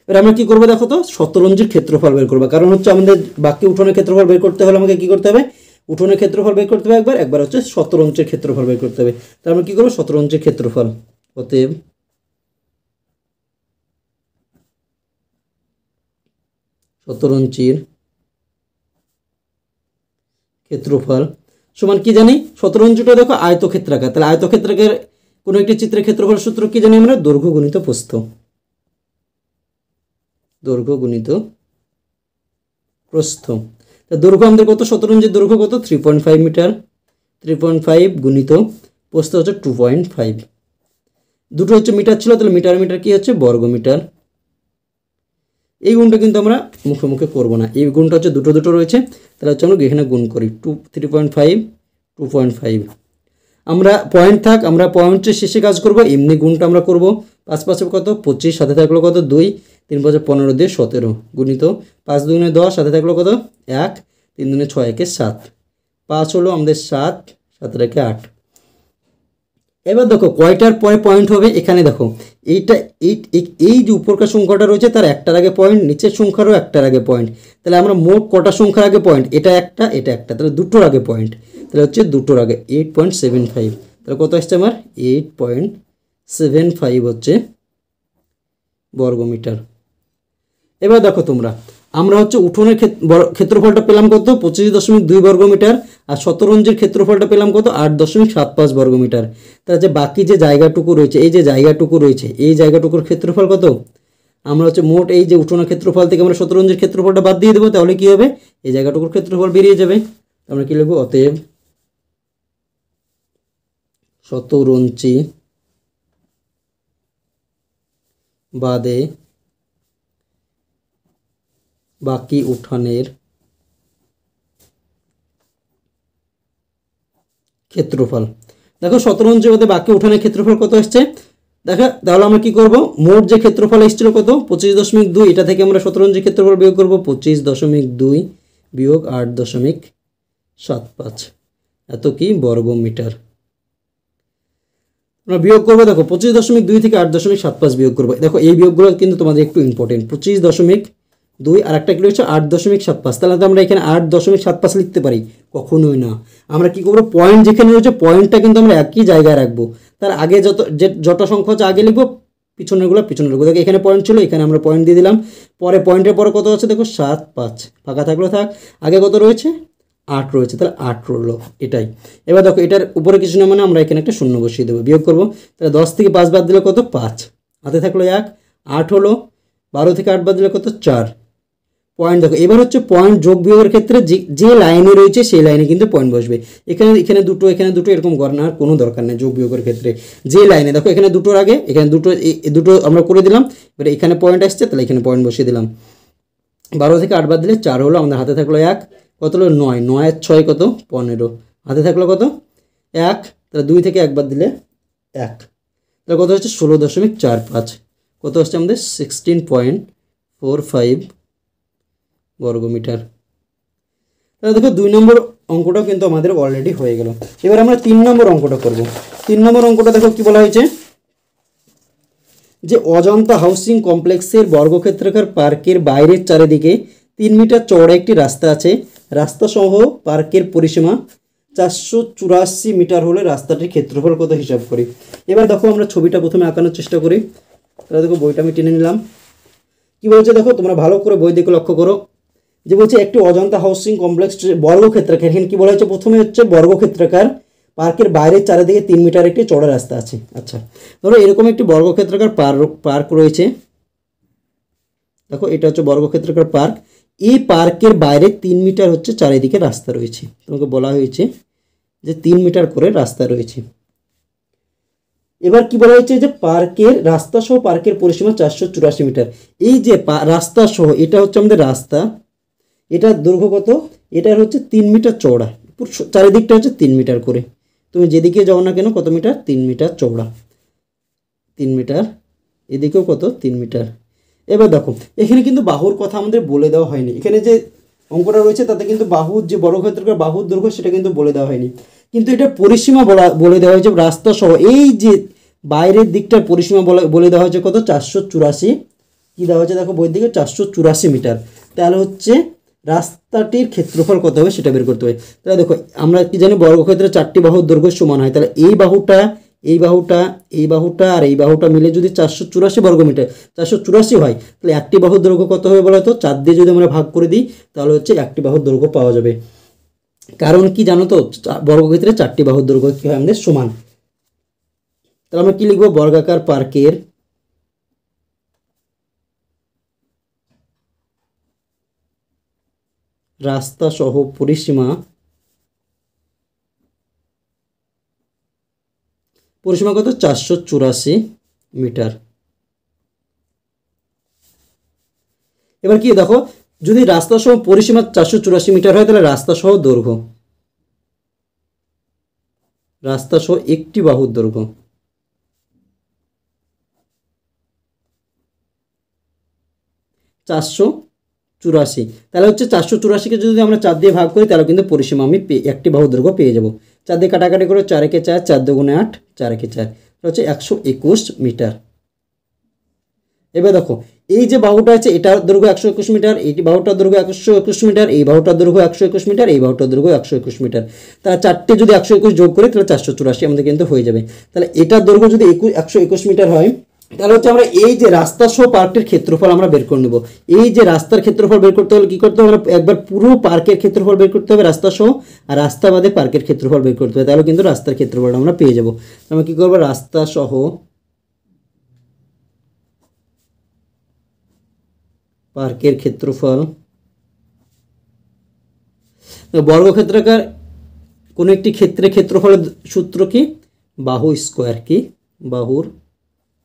এবার আমরা কি করবো দেখো তো, 17 ইঞ্চির ক্ষেত্রফল বের করবো, কারণ হচ্ছে আমাদের বাকি উঠোনের ক্ষেত্রফল বের করতে হলে আমাকে কি করতে হবে, উঠোনের ক্ষেত্রফল বের করতে হবে একবার হচ্ছে 17 ইঞ্চির ক্ষেত্রফল বের করতে হবে। তাহলে আমরা কি করবো, 17 ইঞ্চির ক্ষেত্রফল, অতএব 17 ইঞ্চির ক্ষেত্রফল সমান কি জানি, 17 ইঞ্চিটা দেখো আয়তক্ষেত্রাকার, তাহলে আয়তক্ষেত্রাকার কোনো একটি চিত্রের ক্ষেত্রফল সূত্র কি জানি আমরা, দৈর্ঘ্য গুণিত প্রস্থ, দৈর্ঘ্য গুণিত প্রস্থ। তা দৈর্ঘ্য আমাদের কত, 17 ইঞ্চির দৈর্ঘ্য কত 3.5 মিটার, 3.5 গুণিত প্রস্থ হচ্ছে 2.5, দুটো হচ্ছে মিটার ছিল, তাহলে মিটার মিটার কি হচ্ছে বর্গ মিটার। এই গুণটা কিন্তু আমরা মুখে মুখে করবো না, এই গুণটা হচ্ছে দুটো দুটো রয়েছে, তাহলে হচ্ছে আমরা এখানে গুণ করি 3.5 2.5। আমরা পয়েন্ট থাক, আমরা পয়েন্টের শেষে কাজ করব, এমনি গুণটা আমরা করব। 5 5 কত 25, সাথে থাকলো কত 2, 3 5 15 দিয়ে 17 গুণিত 5 2 10, সাথে থাকলো কত 1, 3 2 6 1 7, 5 হলো আমাদের 7, 7 রেখে 8। এবার দেখো কয়টার পরে পয়েন্ট হবে, এখানে দেখো এইটা এই যে উপরকার সংখ্যাটা রয়েছে তার একটার আগে পয়েন্ট, নিচের সংখ্যারও একটার আগে পয়েন্ট, তাহলে আমরা মোট কটা সংখ্যার আগে পয়েন্ট, এটা একটা এটা একটা, তাহলে দুটোর আগে পয়েন্ট, তাহলে হচ্ছে দুটোর আগে 8.75, তাহলে কত আসছে আমার 8.75 হচ্ছে বর্গমিটার। এবার দেখো তোমরা, আমরা হচ্ছে উঠোনের ক্ষেত্রফলটা পেলাম কত 25.2 বর্গমিটার, আর 17 ইঞ্চির ক্ষেত্রফলটা পেলাম কত 8.75 বর্গমিটার। তাহলে যে বাকি যে জায়গাটুকু রয়েছে, এই যে জায়গাটুকু রয়েছে, এই জায়গাটুকুর ক্ষেত্রফল কত, আমরা হচ্ছে মোট এই যে উঠোনের ক্ষেত্রফল থেকে আমরা 17 ইঞ্চির ক্ষেত্রফলটা বাদ দিয়ে দেবো, তাহলে কি হবে এই জায়গাটুকুর ক্ষেত্রফল বেরিয়ে যাবে। আমরা কি লিখবো, অতএব 17 ইঞ্চি বাদে বাকি উঠানের ক্ষেত্রফল। দেখো 17 ইঞ্চি বাদে বাকি উঠানের ক্ষেত্রফল কত আসছে, দেখো তাহলে আমরা কি করব, মোট যে ক্ষেত্রফল এসেছিল কত 25.2, এটা থেকে আমরা 17 ইঞ্চি ক্ষেত্রফল বিয়োগ করব, 25.2 বিয়োগ 8.75, এত কি বর্গমিটার। আমরা বিয়োগ করবো, দেখো 25.2 থেকে 8.75 বিয়োগ করবো। দেখো এই বিয়োগগুলো কিন্তু তোমাদের একটু ইম্পর্টেন্ট, 25.2 আর একটা কি রয়েছে 8.75, তাহলে তো আমরা এখানে 8.75 লিখতে পারি, কখনোই না। আমরা কি করবো, পয়েন্ট যেখানে রয়েছে পয়েন্টটা কিন্তু আমরা একই জায়গায় রাখবো, তার আগে যত সংখ্যা হচ্ছে আগে লিখবো, পিছনেরগুলো পিছনে লিখবো। দেখো এখানে পয়েন্ট ছিল, এখানে আমরা পয়েন্ট দিয়ে দিলাম, পরে পয়েন্টের পরে কত আছে দেখো 7 5, ফাঁকা থাকলো থাক, আগে কত রয়েছে 8 রয়েছে, তাহলে 8 রইলো, এটাই। এবার দেখো এটার উপরে কিছু না, মানে আমরা এখানে একটা শূন্য বসিয়ে দেবো, বিয়োগ করবো, তাহলে 10 থেকে 5 বাদ দিলে কত 5, হাতে থাকলো 1, 8 হলো, 12 থেকে 8 বাদ দিলে কত 4 পয়েন্ট। দেখো এবার হচ্ছে পয়েন্ট যোগ বিয়োগের ক্ষেত্রে যে লাইনে রয়েছে সেই লাইনে কিন্তু পয়েন্ট বসবে, এখানে দুটো এরকম করার কোনো দরকার নেই। যোগ বিয়োগের ক্ষেত্রে যে লাইনে দেখো এখানে দুটোর আগে এখানে দুটো আমরা করে দিলাম, এবার এখানে পয়েন্ট আসছে, তাহলে এখানে পয়েন্ট বসিয়ে দিলাম। 12 থেকে 8 বাদ দিলে 4 হলো, আমাদের হাতে থাকলো 1, কত হলো 9, 9 আর 6 কত 15, হাতে থাকলো কত 1, তাহলে 2 থেকে 1 বাদ দিলে 1, তাহলে কত হচ্ছে 16.45, কত হচ্ছে আমাদের 16.45 বর্গমিটার। তাহলে দেখো 2 নম্বর অঙ্কটাও কিন্তু আমাদের অলরেডি হয়ে গেল। এবার আমরা 3 নম্বর অঙ্কটা করব। 3 নম্বর অঙ্কটা দেখো কি বলা হয়েছে, যে অজন্তা হাউসিং কমপ্লেক্সের বর্গক্ষেত্রাকার পার্কের বাইরের চারিদিকে 3 মিটার চওড়া একটি রাস্তা আছে, রাস্তা সহ পার্কের পরিসীমা 484 মিটার হলে রাস্তাটির ক্ষেত্রফল কত হিসাব করি। এবার দেখো আমরা ছবিটা প্রথমে আঁকানোর চেষ্টা করি। তাহলে দেখো বইটা আমি টেনে নিলাম, কি বলছে দেখো তোমরা ভালো করে বই দেখে লক্ষ্য করো, যে বলছে একটি অজন্তা হাউসিং কমপ্লেক্স বর্গক্ষেত্রাকার, এখানে কি বলা হয়েছে প্রথমে হচ্ছে বর্গক্ষেত্রাকার পার্কের বাইরের চারিদিকে 3 মিটার একটি চওড়া রাস্তা আছে। আচ্ছা ধরো এরকম একটি বর্গক্ষেত্রাকার পার্ক রয়েছে, দেখো এটা হচ্ছে বর্গক্ষেত্রাকার পার্ক, এই পার্কের বাইরে 3 মিটার হচ্ছে চারিদিকে রাস্তা রয়েছে, তোমাকে বলা হয়েছে যে 3 মিটার করে রাস্তা রয়েছে। এবার কি বলা হয়েছে, যে পার্কের রাস্তা সহ পার্কের পরিসীমা 484 মিটার। এই যে রাস্তা সহ এটা হচ্ছে আমাদের রাস্তা, এটার দৈর্ঘ্য কত, এটার হচ্ছে 3 মিটার চওড়া, চারিদিকটা হচ্ছে 3 মিটার করে, তুমি যেদিকে যাও না কেন কত মিটার 3 মিটার চওড়া। মিটার, এদিকেও কত 3 মিটার। এবার দেখো এখানে কিন্তু বাহুর কথা আমাদের বলে দেওয়া হয়নি, এখানে যে অঙ্কটা রয়েছে তাতে কিন্তু বাহুর যে বর্গক্ষেত্রকার বাহুর দৈর্ঘ্য সেটা কিন্তু বলে দেওয়া হয়নি, কিন্তু এটা পরিসীমা বলে দেওয়া হয়েছে রাস্তা সহ, এই যে বাইরের দিকটার পরিসীমা বলে দেওয়া হয়েছে কত 484, কী দেওয়া হয়েছে দেখো বইয়ের দিকে 484 মিটার। তাহলে হচ্ছে রাস্তাটির ক্ষেত্রফল কত হবে সেটা বের করতে হবে। তাহলে দেখো আমরা কি জানি বর্গক্ষেত্রে 4টি বাহুর দৈর্ঘ্য সমান হয়, তাহলে এই বাহুটা এই বাহুটা এই বাহুটা আর এই বাহুটা মিলে যদি 484 বর্গমিটার 484 হয়, তাহলে একটি বাহুর দৈর্ঘ্য কত হবে বলো তো? 4 দিয়ে যদি আমরা ভাগ করে দিই তাহলে হচ্ছে একটি বাহুর দৈর্ঘ্য পাওয়া যাবে। কারণ কি জানো তো, বর্গক্ষেত্রে 4টি বাহুর দৈর্ঘ্য কি হয় আমাদের সমান। তাহলে আমরা কি লিখবো? বর্গাকার পার্কের রাস্তা সহ পরিসীমা কত 484 মিটার। এবার কি দেখো, যদি রাস্তা সহ পরিসীমা 484 মিটার হয় তাহলে রাস্তা সহ দৈর্ঘ্য, রাস্তা সহ একটি বাহুর দৈর্ঘ্য 484, তাহলে হচ্ছে 484কে যদি আমরা 4 দিয়ে ভাগ করি তাহলে কিন্তু পরিসীমা আমি একটি বাহুর দৈর্ঘ্য পেয়ে যাব। 4 দিয়ে কাটাকাটি করে 4 একে 4, 4 দুগুণে 8, 4 একে 4, হচ্ছে 121 মিটার। এবার দেখো এই যে বাহুটা আছে এটার দৈর্ঘ্য 121 মিটার, এই বাহুটার দৈর্ঘ্য 121 মিটার, এই বাহুটার দৈর্ঘ্য 121 মিটার, এই বাহুটার দৈর্ঘ্য 121 মিটার। তাহলে 4টে যদি 121 যোগ করি তাহলে 484 আমাদের কিন্তু হয়ে যাবে। তাহলে এটার দৈর্ঘ্য যদি 121 মিটার হয় তাহলে হচ্ছে আমরা এই যে রাস্তা সহ পার্কের ক্ষেত্রফল আমরা বের করে নেব। এই যে রাস্তার ক্ষেত্রফল বের করতে হলে কি করতে হবে? একবার পুরো পার্কের ক্ষেত্রফল বের করতে হবে রাস্তা সহ, আর রাস্তা বাদে পার্কের ক্ষেত্রফল বের করতে হবে, তাহলে কিন্তু রাস্তার ক্ষেত্রফলটা আমরা পেয়ে যাব। আমরা কি করবো? রাস্তা সহ পার্কের ক্ষেত্রফল, বর্গক্ষেত্রাকার কোনো একটি ক্ষেত্রে ক্ষেত্রফলের সূত্র কি? বাহু স্কোয়ার, কি বাহুর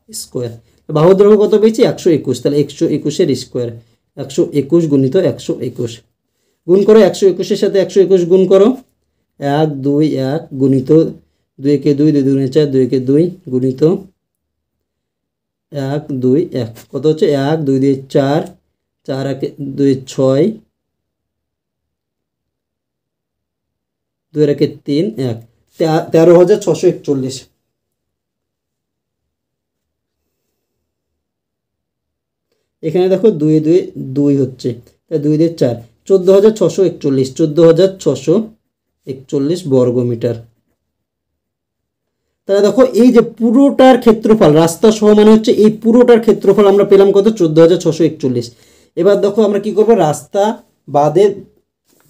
স্কোয়ার। বাহুর দৈর্ঘ্য কত পেয়েছি? 121, তাহলে 121-এর স্কোয়ার, 121 গুণিত 121 গুণ করো, 121-এর সাথে 121 গুণ করো, 1 2 1 গুণিত 2 একে 2, 2 দুগুণে 4, 2 একে 2 গুণিত 1 2 1, কত হচ্ছে 1 2 দিয়ে 4, 4 একে 2 6, 2 একে 3 1, 13,641। এখানে দেখো 2 2 2 হচ্ছে, তাই 2 দিয়ে 4, 14,641, 14,641 বর্গমিটার। তাহলে দেখো এই যে পুরোটার ক্ষেত্রফল রাস্তা সহ মানে হচ্ছে এই পুরোটার ক্ষেত্রফল আমরা পেলাম কত? 14,641। এবার দেখো আমরা কি করব? রাস্তা বাদে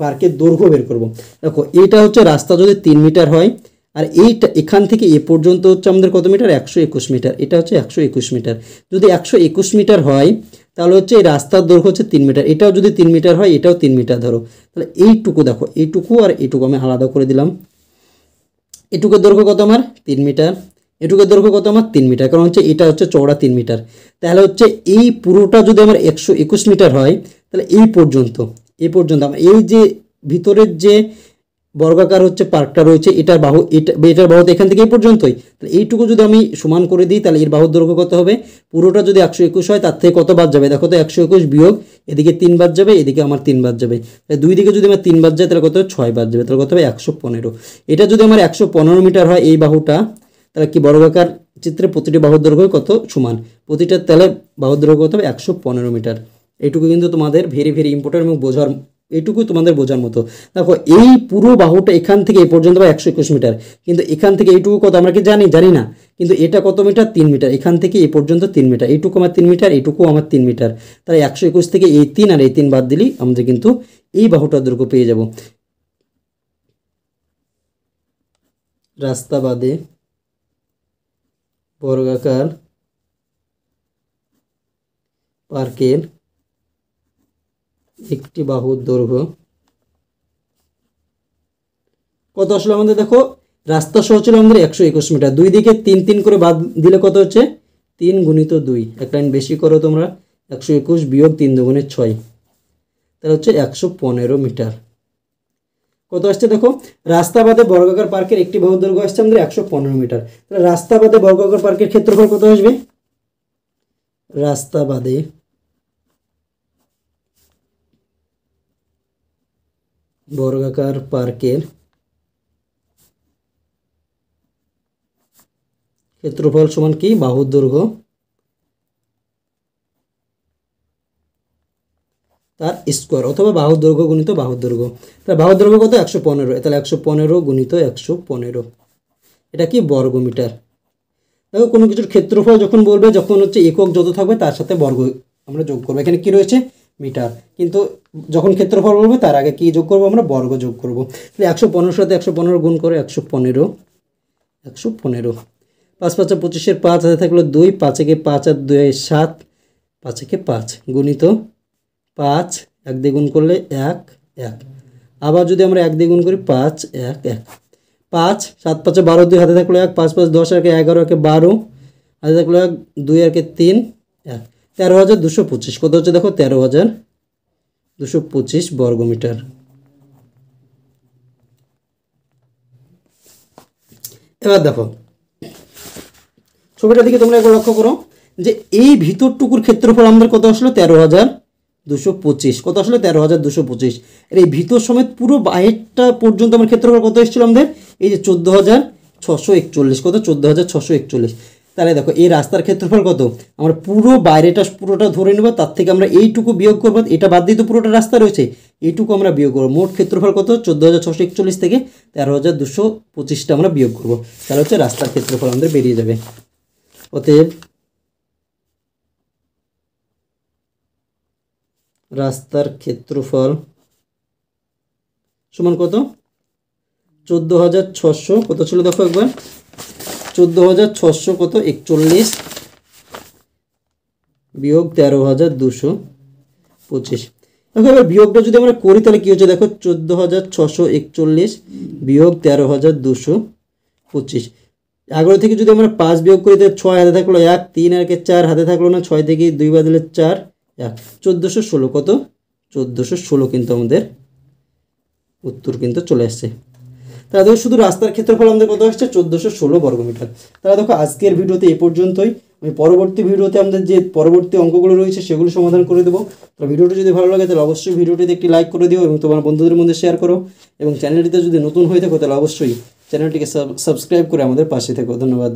পার্কের দৈর্ঘ্য বের করব। দেখো এইটা হচ্ছে রাস্তা যদি 3 মিটার হয়, আর এইটা এখান থেকে এ পর্যন্ত হচ্ছে আমাদের কত মিটার? 121 মিটার। এটা হচ্ছে 121 মিটার। যদি 121 মিটার হয় তাহলে হচ্ছে এই রাস্তার দৈর্ঘ্য হচ্ছে 3 মিটার। এটাও যদি 3 মিটার হয় এটাও 3 মিটার ধরো, তাহলে এইটুকু দেখো, এইটুকু আর এইটুকু আমি আলাদা করে দিলাম। এটুকুর দৈর্ঘ্য কত আমার? 3 মিটার। এটুকুর দৈর্ঘ্য কত আমার? 3 মিটার, কারণ হচ্ছে এটা হচ্ছে চওড়া 3 মিটার। তাহলে হচ্ছে এই পুরোটা যদি আমার 121 মিটার হয় তাহলে এই পর্যন্ত আমার এই যে ভিতরের যে বর্গাকার হচ্ছে পার্কটা রয়েছে এটার বাহু, এটার বাহু এখান থেকে এই পর্যন্তই। তাহলে এইটুকু যদি আমি সমান করে দিই তাহলে এর বাহুর দৈর্ঘ্য কত হবে? পুরোটা যদি 121 হয় তার থেকে কত বাদ যাবে? দেখো তো 121 বিয়োগ এদিকে 3 বাদ যাবে, এদিকে আমার 3 বাদ যাবে, তাহলে দুই দিকে যদি আমার 3 বাদ যায় তাহলে কত? 6 বাদ যাবে, তাহলে কত হবে? 115। এটা যদি আমার 115 মিটার হয় এই বাহুটা, তাহলে কি বর্গাকার চিত্রে প্রতিটি বাহুর দৈর্ঘ্য কত সমান? প্রতিটা তাহলে বাহুর দৈর্ঘ্য কত হবে? 115 মিটার। এইটুকু কিন্তু তোমাদের ভেরি ভেরি ইম্পর্টেন্ট এবং বোঝার, এইটুকু তোমাদের বোঝার মতো। দেখো এই পুরো বাহুটা এখান থেকে এই পর্যন্ত 121 মিটার, কিন্তু এখান থেকে এইটুকু কত আমরা কি জানি না, কিন্তু এটা কত মিটার? 3 মিটার। এখান থেকে এই পর্যন্ত 3 মিটার, এইটুকু আমার 3 মিটার, এইটুকু আমার 3 মিটার। তাহলে 121 থেকে এই 3 আর এই 3 বাদ দিলেই আমাদের কিন্তু এই বাহুটার দৈর্ঘ্য পেয়ে যাব। রাস্তা বাদে বর্গাকার পার্কের একটি বাহুর দৈর্ঘ্য কত আসলে আমাদের? দেখো রাস্তা সহ ছিল আমাদের 121 মিটার, দুই দিকে 3 3 করে বাদ দিলে কত হচ্ছে? 3 গুণিত 2, এক লাইন বেশি করো তোমরা, 121 বিয়োগ 3 দুগুণে 6, তাহলে হচ্ছে 115 মিটার। কত আসছে দেখো, রাস্তা বাদে বর্গাকার পার্কের একটি বাহুর দৈর্ঘ্য আসছে আমাদের 115 মিটার। তাহলে রাস্তা বাদে বর্গাকার পার্কের ক্ষেত্রফল কত আসবে, রাস্তা বাদে বর্গাকার পার্কের ক্ষেত্রফল সমান কি, বাহুর দৈর্ঘ্য তার স্কোয়ার অথবা বাহুর দৈর্ঘ্য গুণিত বাহুর দৈর্ঘ্য। তাহলে বাহুর দৈর্ঘ্য কত, 115, তাহলে 115 গুণিত 115, এটা কি বর্গ মিটার। দেখো কোনো কিছুর ক্ষেত্রফল যখন বলবে, যখন হচ্ছে একক যত থাকবে তার সাথে বর্গ আমরা যোগ করবো। এখানে কি রয়েছে, মিটার, কিন্তু যখন ক্ষেত্রফল বলবে তার আগে কি যোগ করবো, আমরা বর্গ যোগ করবো। তাহলে 115 সাথে 115 গুণ করে 115, 115, 5 5 25, 5 হাতে থাকলো 2, 5 একে 5 আর 2 7, 5 একে 5 গুণিত 5, 1 দিয়ে গুণ করলে 1 1, আবার যদি আমরা 1 দিয়ে গুণ করি 5 1 1, 5 7 5 12, 2 হাতে থাকলো 1, 5 5 10 আর 11 একে 12, হাতে থাকলো 1 2 আর 3 1, 13,225, কত হচ্ছে দেখো 13,225 বর্গমিটার। এবার দেখো ছবিটার দিকে তোমরা একবার লক্ষ্য করো যে এই ভিতরটুকুর ক্ষেত্রফল আমাদের কত আসলো, 13,225, কত আসলে 13,225। আর এই ভিতর সমেত পুরো বাইরটা পর্যন্ত আমার ক্ষেত্রফল কত এসেছিল আমাদের, এই যে 14,641, কত 14,641। তাহলে দেখো এই রাস্তার ক্ষেত্রফল কত, আমরা পুরো বাইরেটা পুরোটা ধরে নেব, তার থেকে আমরা এইটুকু বিয়োগ করবো, এটা বাদ দিয়ে তো পুরোটা রাস্তা রয়েছে, এইটুকু আমরা বিয়োগ করবো। মোট ক্ষেত্রফল কত, 14,641 থেকে 13,225টা আমরা বিয়োগ করবো, তাহলে হচ্ছে রাস্তার ক্ষেত্রফল আমাদের বেরিয়ে যাবে। অতএব রাস্তার ক্ষেত্রফল সমান কত, 14,600, কত ছিল দেখো একবার, 14,600 কত 41 বিয়োগ 13,225। দেখো এবার বিয়োগটা যদি আমরা করি তাহলে কি হচ্ছে দেখো, 14,641 বিয়োগ 13,225। 11 থেকে যদি আমরা 5 বিয়োগ করি তাহলে 6 হাতে থাকলো 1, 3 আর 4 হাতে থাকলো না, 6 থেকে 2 বাদ দিলে 4 1, 1416, কত 1416 কিন্তু আমাদের উত্তর কিন্তু চলে আসছে। তাহলে দেখো শুধু রাস্তার ক্ষেত্রফল আমাদের কত আসছে, 1416 বর্গমিটার। তাহলে দেখো আজকের ভিডিওতে এই পর্যন্তই। আমি পরবর্তী ভিডিওতে আমাদের যে পরবর্তী অঙ্কগুলো রয়েছে সেগুলো সমাধান করে দেবো। তো ভিডিওটি যদি ভালো লাগে তাহলে অবশ্যই ভিডিওটিতে একটি লাইক করে দিও এবং তোমার বন্ধুদের মধ্যে শেয়ার করো, এবং চ্যানেলটিতে যদি নতুন হয়ে থাকো তাহলে অবশ্যই চ্যানেলটিকে সাবস্ক্রাইব করে আমাদের পাশে থেকো। ধন্যবাদ।